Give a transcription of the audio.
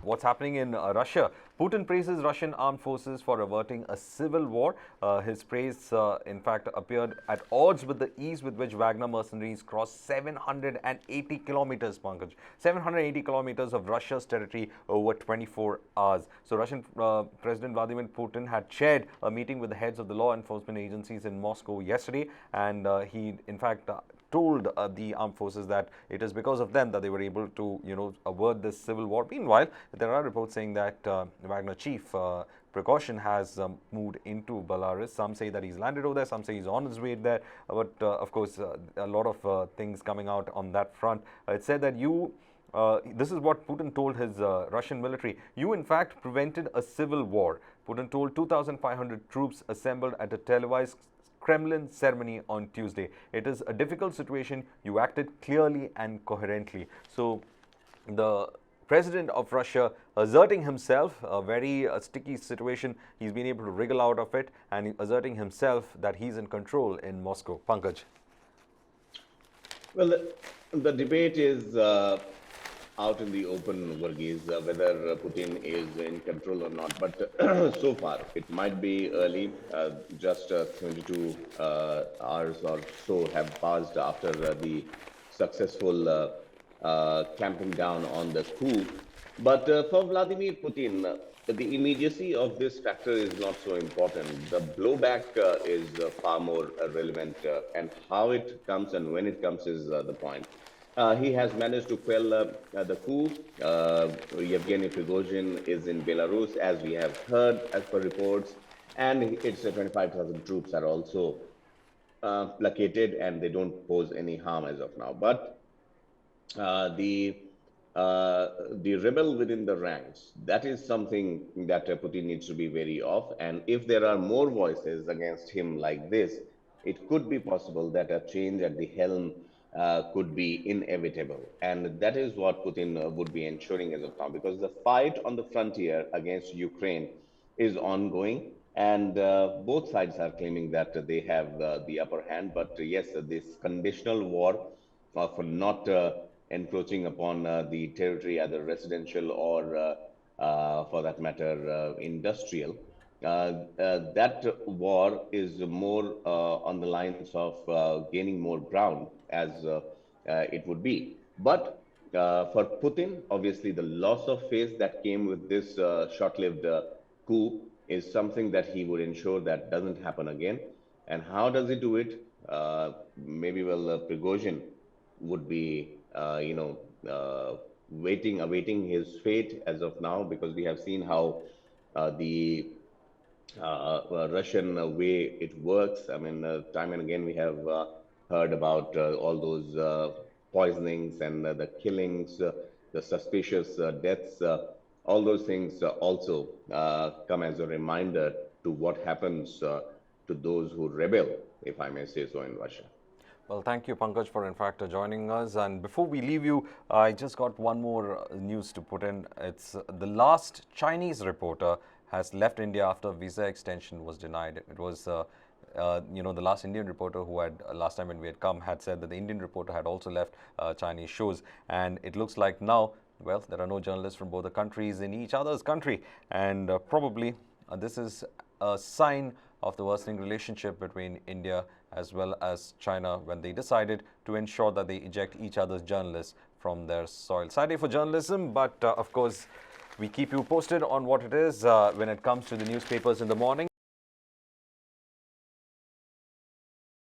what's happening in Russia. Putin praises Russian armed forces for averting a civil war. His praise, in fact, appeared at odds with the ease with which Wagner mercenaries crossed 780 kilometers, Pankaj. 780 kilometers of Russia's territory over 24 hours. So Russian President Vladimir Putin had chaired a meeting with the heads of the law enforcement agencies in Moscow yesterday, and he, in fact, told the armed forces that it is because of them that they were able to, avert this civil war. Meanwhile, there are reports saying that Wagner chief Prigozhin has moved into Belarus. Some say that he's landed over there, some say he's on his way there, but of course, a lot of things coming out on that front. It said that this is what Putin told his Russian military. You, in fact, prevented a civil war. Putin told 2,500 troops assembled at a televised Kremlin ceremony on Tuesday. It is a difficult situation. You acted clearly and coherently. So the president of Russia asserting himself, a very sticky situation, he's been able to wriggle out of it, and asserting himself that he's in control in Moscow. Pankaj. Well, the debate is out in the open, Varghese, whether Putin is in control or not. But so far, it might be early. Just 72 hours or so have passed after the successful clamping down on the coup. But for Vladimir Putin, the immediacy of this factor is not so important. The blowback is far more relevant, and how it comes and when it comes is the point. He has managed to quell the coup. Yevgeny Prigozhin is in Belarus, as we have heard, as per reports, and its 25,000 troops are also placated, and they don't pose any harm as of now. But the rebel within the ranks, that is something that Putin needs to be wary of. And if there are more voices against him like this, it could be possible that a change at the helm could be inevitable. And that is what Putin would be ensuring as of now, because the fight on the frontier against Ukraine is ongoing, and both sides are claiming that they have the upper hand. But yes, this conditional war for not encroaching upon the territory, either residential or for that matter, industrial, that war is more on the lines of gaining more ground, as it would be. But for Putin, obviously, the loss of face that came with this short-lived coup is something that he would ensure that doesn't happen again. And how does he do it? Maybe, well, Prigozhin would be, awaiting his fate as of now, because we have seen how the Russian way it works. I mean, time and again we have heard about all those poisonings and the killings, the suspicious deaths. All those things also come as a reminder to what happens to those who rebel, if I may say so, in Russia. Well, thank you, Pankaj, for in fact joining us. And before we leave you, I just got one more news to put in. It's the last Chinese reporter has left India after visa extension was denied. It was, the last Indian reporter who had, last time when we had come, had said that the Indian reporter had also left Chinese shows. And it looks like now, well, there are no journalists from both the countries in each other's country. And probably this is a sign of the worsening relationship between India as well as China, when they decided to ensure that they eject each other's journalists from their soil. Sad day for journalism, but of course, we keep you posted on what it is when it comes to the newspapers in the morning.